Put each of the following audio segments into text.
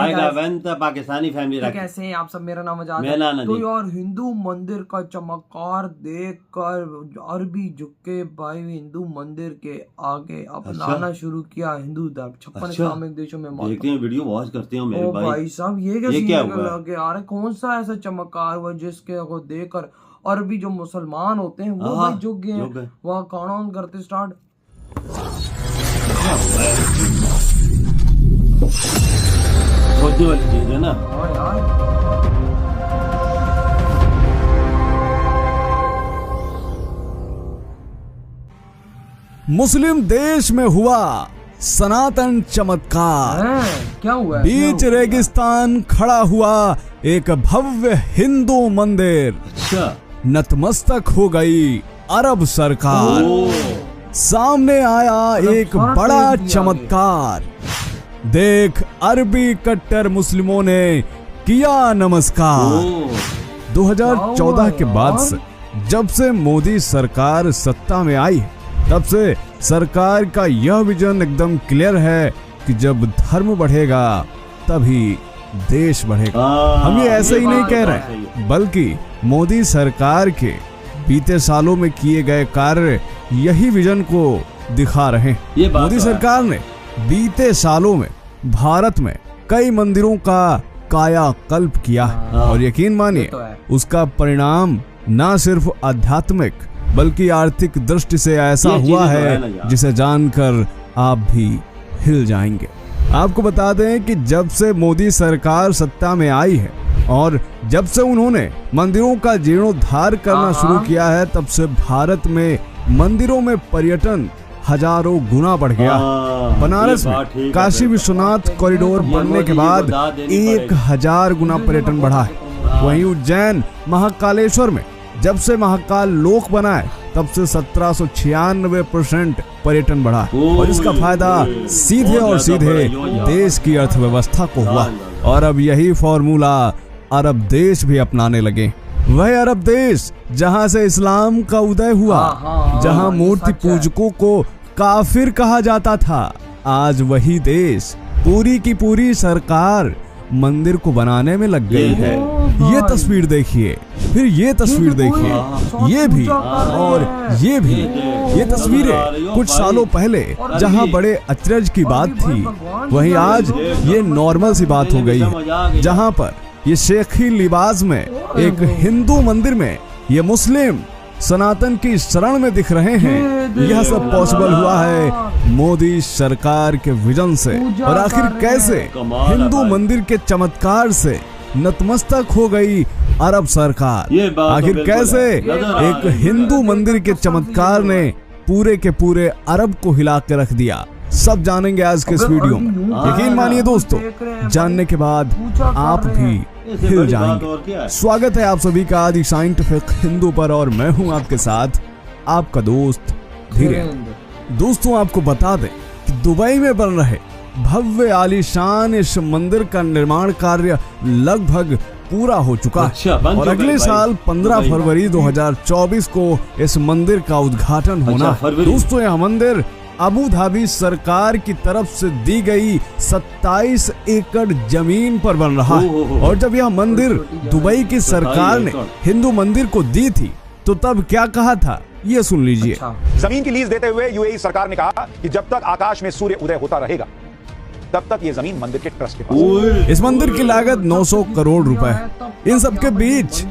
Pakistani family कैसे हैं आप सब? मेरा नाम आजाद है। तो यार हिंदू मंदिर का चमत्कार देखकर अरबी झुके भाई हिंदू मंदिर के आगे अपनाना शुरू किया हिंदू धर्म। 56 इस्लामिक देशों में देखते हैं, वीडियो वॉच करते हैं मेरे भाई साहब। ये क्या लगे आ रहा है? कौन सा ऐसा चमत्कार हुआ जिसके को देखकर अरबी जो मुसलमान होते हैं वो भाई झुक गए हैं, वहाँ काउंट करते स्टार्ट। सोचने वाली चीज है ना। हाँ यार, मुस्लिम देश में हुआ सनातन चमत्कार। क्या हुआ? बीच रेगिस्तान खड़ा हुआ एक भव्य हिंदू मंदिर। अच्छा। नतमस्तक हो गई अरब सरकार। सामने आया एक बड़ा चमत्कार। देख अरबी कट्टर मुस्लिमों ने किया नमस्कार। 2014 के बाद से जब से मोदी सरकार सत्ता में आई है तब से सरकार का यह विजन एकदम क्लियर है कि जब धर्म बढ़ेगा तभी देश बढ़ेगा। हम ये ऐसे ही नहीं कह रहे बल्कि मोदी सरकार के बीते सालों में किए गए कार्य यही विजन को दिखा रहे हैं। मोदी सरकार ने बीते सालों में भारत में कई मंदिरों का कायाकल्प किया और यकीन मानिए उसका परिणाम न सिर्फ आध्यात्मिक बल्कि आर्थिक दृष्टि से ऐसा हुआ है जिसे जानकर आप भी हिल जाएंगे। आपको बता दें कि जब से मोदी सरकार सत्ता में आई है और जब से उन्होंने मंदिरों का जीर्णोद्धार करना शुरू किया है तब से भारत में मंदिरों में पर्यटन हजारों गुना बढ़ गया। बनारस में काशी विश्वनाथ कॉरिडोर बनने के बाद 1000 गुना पर्यटन बढ़ा है। वहीं उज्जैन महाकालेश्वर में जब से महाकाल लोक बना है तब से 1796% पर्यटन बढ़ा और इसका फायदा सीधे और सीधे देश की अर्थव्यवस्था को हुआ। और अब यही फॉर्मूला अरब देश भी अपनाने लगे। वह अरब देश जहां से इस्लाम का उदय हुआ, जहां मूर्ति पूजकों को काफिर कहा जाता था, आज वही देश पूरी की पूरी सरकार मंदिर को बनाने में लग गई है। ये तस्वीर देखिए, फिर ये तस्वीर देखिए, ये भी और ये भी। ये तस्वीरें कुछ सालों पहले जहां बड़े अचरज की बात थी वहीं आज ये नॉर्मल सी बात हो गई है। जहां पर ये शेखी लिबास में एक हिंदू मंदिर में ये मुस्लिम सनातन की शरण में दिख रहे हैं। यह सब पॉसिबल हुआ है मोदी सरकार के विजन से। और आखिर कैसे हिंदू मंदिर के चमत्कार से नतमस्तक हो गई अरब सरकार? आखिर कैसे एक हिंदू मंदिर के चमत्कार ने पूरे के पूरे अरब को हिला के रख दिया? सब जानेंगे आज के इस वीडियो में। यकीन मानिए दोस्तों, जानने के बाद आप भी हिल जाएंगे। स्वागत है आप सभी का आदि साइंटिफिक हिंदू पर और मैं हूं आपके साथ आपका दोस्त धीरेन्द्र। दोस्तों आपको बता दें कि दुबई में बन रहे भव्य आलीशान इस मंदिर का निर्माण कार्य लगभग पूरा हो चुका है और अगले साल 15 फरवरी 2024 को इस मंदिर का उद्घाटन होना है। दोस्तों यह मंदिर अबू धाबी सरकार की तरफ से दी गई 27 एकड़ जमीन पर बन रहा है। और जब यह मंदिर दुबई की सरकार ने हिंदू मंदिर को दी थी तो तब क्या कहा था ये सुन लीजिए। जमीन की लीज देते हुए यूएई सरकार ने कहा कि जब तक आकाश में सूर्य उदय होता रहेगा तब तक ये जमीन मंदिर के ट्रस्ट के पास है। इस मंदिर की लागत 900 करोड़ रुपए है। इन सब के बीच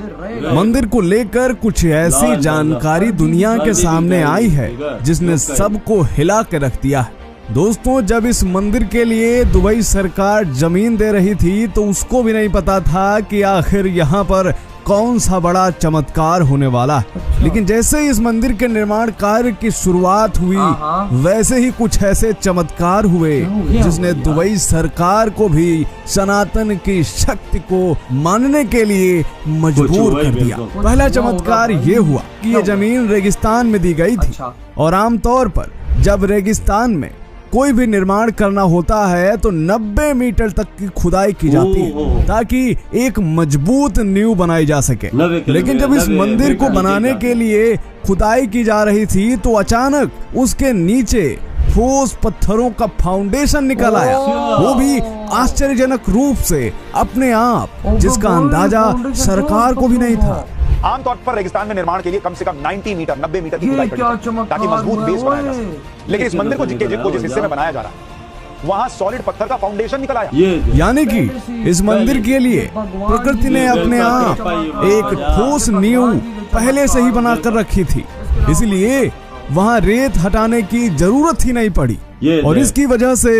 मंदिर को लेकर कुछ ऐसी जानकारी दुनिया के सामने आई है जिसने सबको हिला के रख दिया है। दोस्तों जब इस मंदिर के लिए दुबई सरकार जमीन दे रही थी तो उसको भी नहीं पता था कि आखिर यहाँ पर कौन सा बड़ा चमत्कार होने वाला है। लेकिन जैसे ही इस मंदिर के निर्माण कार्य की शुरुआत हुई वैसे ही कुछ ऐसे चमत्कार हुए जिसने दुबई सरकार को भी सनातन की शक्ति को मानने के लिए मजबूर कर दिया। पहला चमत्कार ये हुआ कि ये जमीन रेगिस्तान में दी गई थी और आमतौर पर जब रेगिस्तान में कोई भी निर्माण करना होता है तो 90 मीटर तक की खुदाई की जाती है ताकि एक मजबूत नींव बनाई जा सके। लेकिन जब इस मंदिर को बनाने के लिए खुदाई की जा रही थी तो अचानक उसके नीचे ठोस पत्थरों का फाउंडेशन निकल आया, वो भी आश्चर्यजनक रूप से अपने आप, जिसका अंदाजा सरकार को भी नहीं था। आमतौर पर रेगिस्तान में निर्माण के लिए कम से कम 90 मीटर 90 मीटर की खुदाई करनी चाहिए ताकि मजबूत बेस बनाया जा सके। लेकिन इस मंदिर को जिस हिस्से में बनाया जा रहा है वहां सॉलिड पत्थर का फाउंडेशन निकल आया। यानी कि इस मंदिर के लिए प्रकृति ने अपने आप एक ठोस नींव पहले से ही बनाकर रखी थी, इसलिए वहां रेत हटाने की जरूरत ही नहीं पड़ी और इसकी वजह से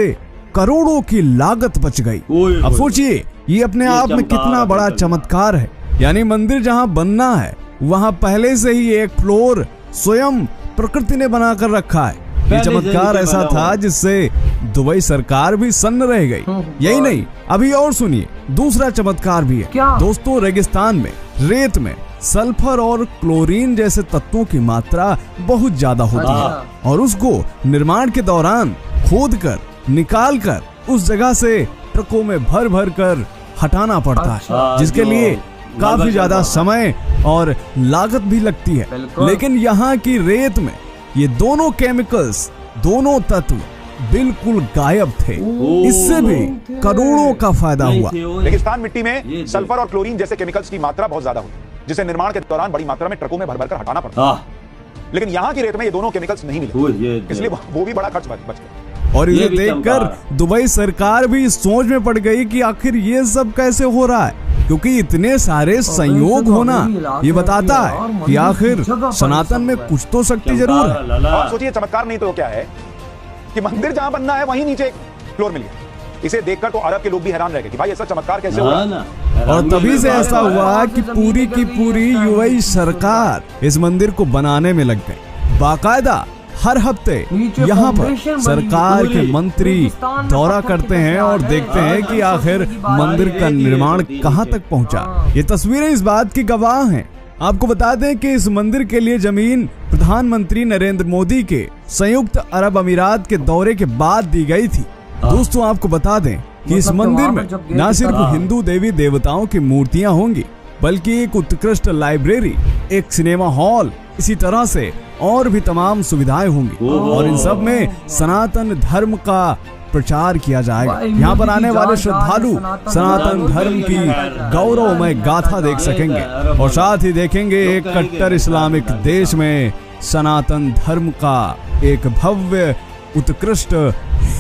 करोड़ों की लागत बच गई। अब सोचिए ये अपने आप में कितना बड़ा चमत्कार है। यानी मंदिर जहां बनना है वहां पहले से ही एक फ्लोर स्वयं प्रकृति ने बनाकर रखा है। ये चमत्कार ऐसा था जिससे दुबई सरकार भी सन्न रह गई। यही नहीं, अभी और सुनिए, दूसरा चमत्कार भी है। दोस्तों, रेगिस्तान में रेत में सल्फर और क्लोरीन जैसे तत्वों की मात्रा बहुत ज्यादा होती है और उसको निर्माण के दौरान खोद कर निकाल कर उस जगह से ट्रकों में भर भर कर हटाना पड़ता है, जिसके लिए काफी ज्यादा समय और लागत भी लगती है। लेकिन यहाँ की रेत में ये दोनों केमिकल्स, दोनों तत्व बिल्कुल गायब थे। इससे भी करोड़ों का फायदा हुआ। रेगिस्तान मिट्टी में सल्फर और क्लोरीन जैसे केमिकल्स की मात्रा बहुत ज्यादा होती है, जिसे निर्माण के दौरान बड़ी मात्रा में ट्रकों में भर भर कर हटाना पड़ता है। लेकिन यहाँ की रेत में ये दोनों केमिकल्स नहीं मिले, इसलिए वो भी बड़ा खर्च बच गया। और इसे देखकर दुबई सरकार भी सोच में पड़ गई कि आखिर ये सब कैसे हो रहा है, क्योंकि इतने सारे संयोग होना ये बताता है कि आखिर सनातन में कुछ तो शक्ति जरूर है। और सोचिए चमत्कार नहीं तो क्या है कि मंदिर जहां बनना है वहीं नीचे एक फ्लोर मिल गया। इसे देखकर तो अरब के लोग भी हैरान रह गए कि भाई ऐसा चमत्कार कैसे हुआ। और तभी से ऐसा हुआ कि पूरी की पूरी यूएई सरकार इस मंदिर को बनाने में लग गई। बाकायदा हर हफ्ते यहाँ पर सरकार के मंत्री दौरा करते हैं और देखते हैं कि आखिर मंदिर का निर्माण कहाँ तक पहुँचा। ये तस्वीरें इस बात की गवाह हैं। आपको बता दें कि इस मंदिर के लिए जमीन प्रधानमंत्री नरेंद्र मोदी के संयुक्त अरब अमीरात के दौरे के बाद दी गई थी। दोस्तों, आपको बता दें कि इस मंदिर में न सिर्फ हिंदू देवी देवताओं की मूर्तियां होंगी, बल्कि एक उत्कृष्ट लाइब्रेरी, एक सिनेमा हॉल, इसी तरह से और भी तमाम सुविधाएं होंगी और इन सब में सनातन धर्म का प्रचार किया जाएगा। यहाँ पर आने वाले श्रद्धालु सनातन धर्म की गौरवमय गाथा देख सकेंगे और साथ ही देखेंगे एक कट्टर इस्लामिक देश में सनातन धर्म का एक भव्य उत्कृष्ट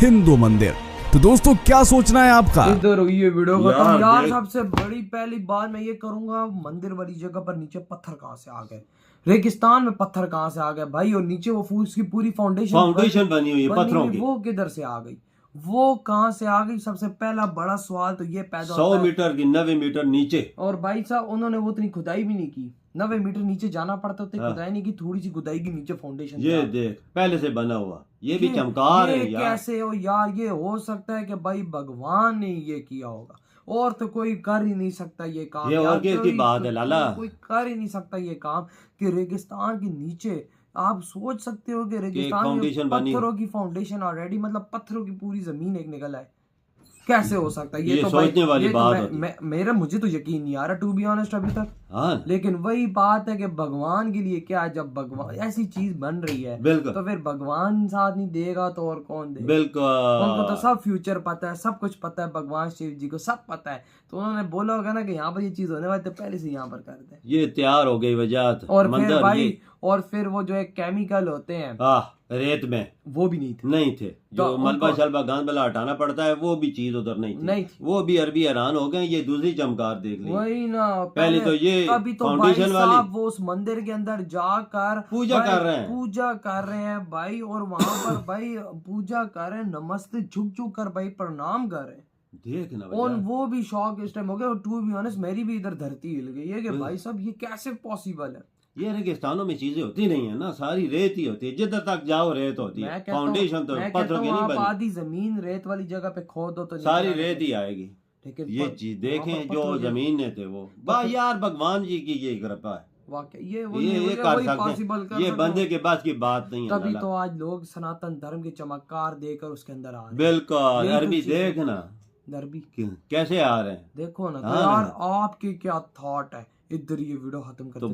हिंदू मंदिर। तो दोस्तों, क्या सोचना है आपका? इधर ये वीडियो खत्म यार। सबसे बड़ी पहली बात मैं ये करूंगा, मंदिर वाली जगह पर नीचे पत्थर कहाँ से आ गए? रेगिस्तान में पत्थर कहाँ से आ गए भाई? और नीचे वो उसकी पूरी फाउंडेशन बनी हुई है पत्थरों की, वो किधर से आ गई? वो कहाँ से आ गई? सबसे पहला बड़ा सवाल तो ये पैदा 100 मीटर की 90 मीटर नीचे। और भाई साहब उन्होंने वो इतनी खुदाई भी नहीं की, 90 मीटर नीचे जाना पड़ता, उतनी खुदाई नहीं की, थोड़ी सी खुदाई की नीचे फाउंडेशन। ये देख पहले से बना हुआ, ये भी चमत्कार है यार। कैसे हो यार? ये हो सकता है कि भाई भगवान ने ये किया होगा, और तो कोई कर ही नहीं सकता ये काम। ये और किसकी बात है लाला? कोई कर ही नहीं सकता ये काम कि रेगिस्तान के नीचे आप सोच सकते हो कि रेगिस्तान में पत्थरों की फाउंडेशन ऑलरेडी, मतलब पत्थरों की पूरी जमीन एक निकल आए, कैसे हो सकता है? ये तो सोचने वाली बात मेरा मुझे तो यकीन नहीं आ रहा टू बी ऑनेस्ट अभी तक। लेकिन वही बात है कि भगवान के लिए क्या है, जब भगवान ऐसी चीज बन रही है तो फिर भगवान साथ नहीं देगा तो और कौन देगा? बिल्कुल, उनको तो सब फ्यूचर पता है, सब कुछ पता है, भगवान शिव जी को सब पता है। तो उन्होंने बोला होगा ना कि यहाँ पर ये चीज होने वाली, तो पहले से यहाँ पर कर दे। ये तैयार हो गई वजह। और फिर भाई और फिर वो जो है केमिकल होते हैं रेत में, वो भी नहीं थे जो मलबा शलबा गांद बला हटाना पड़ता है, वो भी चीज उधर नहीं थी। वो भी अरबी हैरान हो गए। ये दूसरी चमत्कार देख ली। वही ना, पहले तो ये अभी तो फाउंडेशन वाली वो उस मंदिर के अंदर जाकर पूजा कर रहे हैं भाई, और वहां पर भाई पूजा कर रहे हैं, नमस्ते झुक झुक कर भाई प्रणाम कर रहे हैं। देखना और वो भी शौक इस टाइम हो गया। और टू बी ऑनेस्ट मेरी भी इधर धरती हिल गई है कि भाई साहब ये कैसे पॉसिबल है? ये रेगिस्तानों में चीजें होती नहीं है ना, सारी रेत ही होती है, जिधर तक जाओ रेत होती है। फाउंडेशन तो पत्थरों की नहीं बनी। आधी जमीन रेत वाली जगह पे खोदो तो सारी रेत ही आएगी। ये चीज देखें जो जमीन ने थे वो यार भगवान जी की ये कृपा है। ये कर सकते हैं, ये बंदे के पास की बात नहीं है। तभी तो आज लोग सनातन धर्म के चमत्कार देकर उसके अंदर आ रहे हैं। बिल्कुल, अरबी देखना अरबी कैसे आ रहे हैं, देखो ना। तो यार आपके क्या थॉट है? इधर ये वीडियो खत्म करते